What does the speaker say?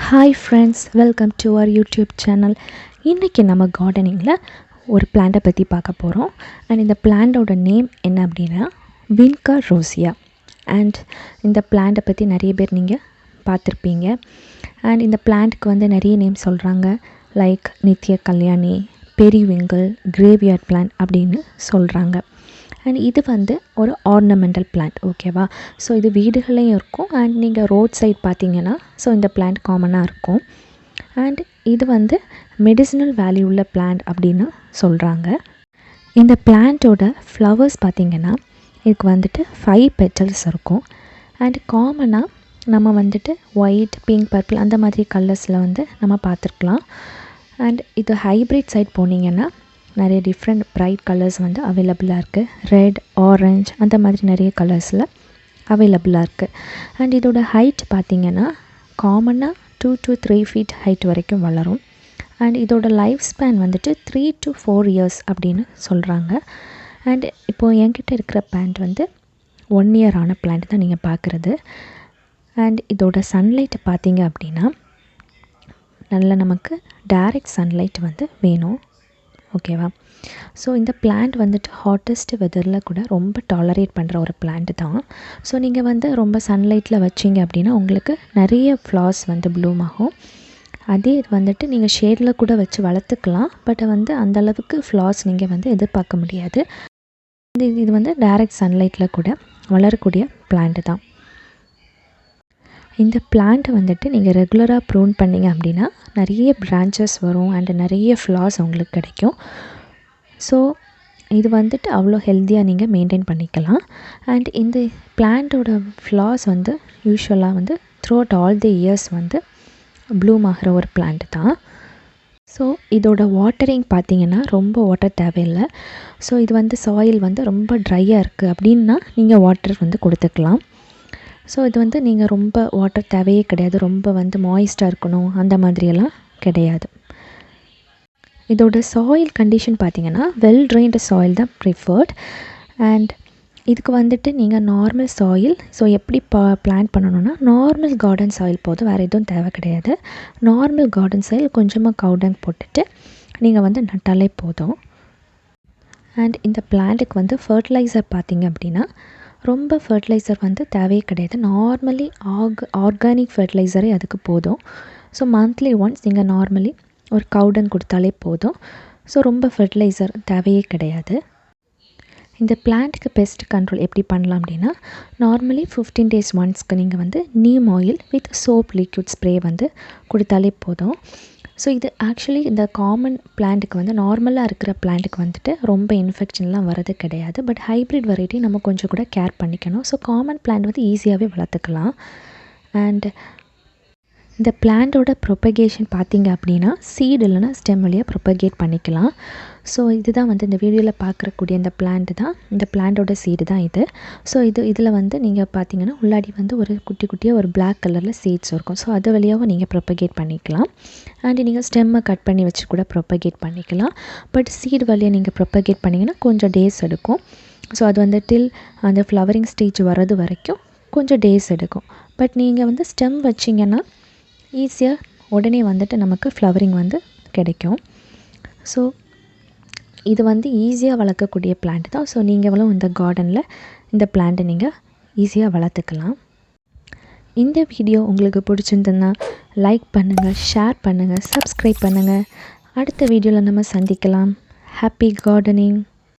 Hi friends, welcome to our YouTube channel. இன்றைக்கி நம்ம கார்டனிங்கில் ஒரு பிளான்ட்டை பற்றி பார்க்க போகிறோம். அண்ட் இந்த பிளான்ட்டோட நேம் என்ன அப்படின்னா வின்கா ரோசியா. அண்ட் இந்த பிளான்ட்டை பற்றி நிறைய பேர் நீங்கள் பார்த்துருப்பீங்க. அண்ட் இந்த பிளான்ட்டுக்கு வந்து நிறைய நேம் சொல்கிறாங்க. லைக் நித்ய கல்யாணி, பெரிவிங்கிள், கிரேவியார்ட் பிளான்ட் அப்படின்னு சொல்கிறாங்க. அண்ட் இது வந்து ஒரு ஆர்னமெண்டல் பிளான்ட், ஓகேவா? ஸோ இது வீடுகளையும் இருக்கும். அண்ட் நீங்கள் ரோட் சைட் பார்த்தீங்கன்னா ஸோ இந்த பிளான்ட் காமனாக இருக்கும். அண்ட் இது வந்து மெடிசினல் வேல்யூ உள்ள பிளான்ட் அப்படின்னு சொல்கிறாங்க. இந்த பிளான்ட்டோட ஃப்ளவர்ஸ் பார்த்திங்கன்னா இதுக்கு வந்துட்டு 5 பெட்டல்ஸ் இருக்கும். அண்ட் காமனாக நம்ம வந்துட்டு ஒயிட், பிங்க், பர்பிள் அந்த மாதிரி கலர்ஸில் வந்து நம்ம பார்த்துருக்கலாம். அண்ட் இது ஹைப்ரிட் சைட் போனீங்கன்னா நிறைய டிஃப்ரெண்ட் ப்ரைட் கலர்ஸ் வந்து அவைலபிளாக இருக்குது. ரெட், ஆரஞ்ச் அந்த மாதிரி நிறைய கலர்ஸில் அவைலபிளாக இருக்குது. அண்ட் இதோட ஹைட் பார்த்திங்கன்னா காமனாக 2 to 3 feet ஹைட் வரைக்கும் வளரும். அண்ட் இதோட லைஃப் ஸ்பேன் வந்துட்டு 3 to 4 years அப்படின்னு சொல்கிறாங்க. அண்ட் இப்போது என்கிட்ட இருக்கிற பிளான்ட் வந்து 1 year ஆன பிளான்ட் தான் நீங்கள் பார்க்குறது. அண்ட் இதோட சன்லைட்டை பார்த்தீங்க அப்படின்னா நல்ல நமக்கு டைரக்ட் சன்லைட் வந்து வேணும், ஓகேவா? ஸோ இந்த பிளான்ட் வந்துட்டு ஹாட்டஸ்ட் வெதரில் கூட ரொம்ப டாலரேட் பண்ணுற ஒரு பிளான்ட் தான். ஸோ நீங்கள் வந்து ரொம்ப சன்லைட்டில் வச்சிங்க அப்படின்னா உங்களுக்கு நிறைய ஃப்ளார்ஸ் வந்து ப்ளூம் ஆகும். அதே இது வந்துட்டு நீங்கள் ஷேடில் கூட வச்சு வளர்த்துக்கலாம். பட் வந்து அந்தளவுக்கு ஃப்ளார்ஸ் நீங்கள் வந்து எதிர்பார்க்க முடியாது. இது வந்து டைரக்ட் சன்லைட்டில் கூட வளரக்கூடிய பிளான்ட் தான். இந்த பிளான்ட்டை வந்துட்டு நீங்கள் ரெகுலராக ப்ரூன் பண்ணிங்க அப்படின்னா நிறைய பிரான்ச்சஸ் வரும் அண்டு நிறைய ஃப்ளார்ஸ் உங்களுக்கு கிடைக்கும். ஸோ இது வந்துட்டு அவ்வளோ ஹெல்த்தியாக நீங்கள் மெயின்டைன் பண்ணிக்கலாம். அண்ட் இந்த பிளான்ட்டோட ஃப்ளார்ஸ் வந்து யூஸ்வலாக வந்து through out all the years வந்து ப்ளூம் ஆகிற ஒரு பிளான்ட் தான். ஸோ இதோட வாட்டரிங் பார்த்திங்கன்னா ரொம்ப வாட்டர் தேவையில்லை. ஸோ இது வந்து சாயில் வந்து ரொம்ப ட்ரையாக இருக்குது அப்படின்னா நீங்கள் வாட்டர் வந்து கொடுத்துக்கலாம். ஸோ இது வந்து நீங்கள் ரொம்ப வாட்டர் தேவையே கிடையாது, ரொம்ப வந்து மாய்ஸ்டாக இருக்கணும் அந்த மாதிரியெல்லாம் கிடையாது. இதோட சாயில் கண்டிஷன் பார்த்திங்கன்னா வெல் ட்ரைன்டு சாயில் தான் ப்ரிஃபர்ட். அண்ட் இதுக்கு வந்துட்டு நீங்கள் நார்மல் சாயில், ஸோ எப்படி பிளான் பண்ணணுன்னா நார்மல் கார்டன் சாயில் போதும், வேறு எதுவும் தேவை கிடையாது. நார்மல் கார்டன் சாயில் கொஞ்சமாக கவுடங் போட்டுட்டு நீங்கள் வந்து நட்டாலே போதும். அண்ட் இந்த பிளான்ட்டுக்கு வந்து ஃபர்டிலைசர் பார்த்திங்க அப்படின்னா ரொம்ப ஃபர்டிலைசர் வந்து தேவையே கிடையாது. நார்மலி ஆர்கானிக் ஃபர்டிலைசரே அதுக்கு போதும். ஸோ மந்த்லி ஒன்ஸ் நீங்கள் நார்மலி ஒரு கவுடன் கொடுத்தாலே போதும். ஸோ ரொம்ப ஃபர்டிலைசர் தேவையே கிடையாது. இந்த பிளான்ட்டுக்கு பெஸ்ட் கண்ட்ரோல் எப்படி பண்ணலாம் அப்படின்னா நார்மலி 15 days ஒன்ஸ்க்கு நீங்கள் வந்து neem oil with soap liquid spray வந்து கொடுத்தாலே போதும். ஸோ இது ஆக்சுவலி இந்த காமன் பிளான்ட்டுக்கு வந்து நார்மலாக இருக்கிற பிளான்ட்டுக்கு வந்துட்டு ரொம்ப இன்ஃபெக்ஷன்லாம் வரது கிடையாது. பட் ஹைப்ரிட் வெரைட்டி நம்ம கொஞ்சம் கூட கேர் பண்ணிக்கணும். ஸோ காமன் பிளான்ட் வந்து ஈஸியாகவே வளர்த்துக்கலாம். அண்ட் இந்த பிளான்ட்டோட ப்ரொபகேஷன் பார்த்திங்க அப்படின்னா சீடு இல்லைனா ஸ்டெம் வழியாக ப்ரொபகேட் பண்ணிக்கலாம். ஸோ இதுதான் வந்து இந்த வீடியோவில் பார்க்கக்கூடிய இந்த பிளான்ட் தான், இந்த பிளான்ட்டோட சீடு தான் இது. ஸோ இதில் வந்து நீங்கள் பார்த்தீங்கன்னா உள்ளாடி வந்து ஒரு குட்டியாக ஒரு பிளாக் கலரில் சீட்ஸ் இருக்கும். ஸோ அது வழியாகவும் நீங்கள் ப்ரொபகேட் பண்ணிக்கலாம். அண்ட் நீங்கள் ஸ்டெம்மை கட் பண்ணி வச்சு கூட ப்ரொபகேட் பண்ணிக்கலாம். பட் சீடு வழியாக நீங்கள் ப்ரொபகேட் பண்ணிங்கன்னா கொஞ்சம் டேஸ் எடுக்கும். ஸோ அது வந்து டில் அந்த ஃப்ளவரிங் ஸ்டேஜ் வர்றது வரைக்கும் கொஞ்சம் டேஸ் எடுக்கும். பட் நீங்கள் வந்து ஸ்டெம் வச்சிங்கன்னா ஈஸியாக உடனே வந்துட்டு நமக்கு ஃப்ளவரிங் வந்து கிடைக்கும். ஸோ இது வந்து ஈஸியாக வளர்க்கக்கூடிய பிளான்ட் தான். ஸோ நீங்களும் இந்த கார்டனில் இந்த பிளான்ட்டை நீங்கள் ஈஸியாக வளர்த்துக்கலாம். இந்த வீடியோ உங்களுக்கு பிடிச்சிருந்ததுன்னா லைக் பண்ணுங்கள், ஷேர் பண்ணுங்கள், சப்ஸ்கிரைப் பண்ணுங்கள். அடுத்த வீடியோவில் நம்ம சந்திக்கலாம். Happy gardening.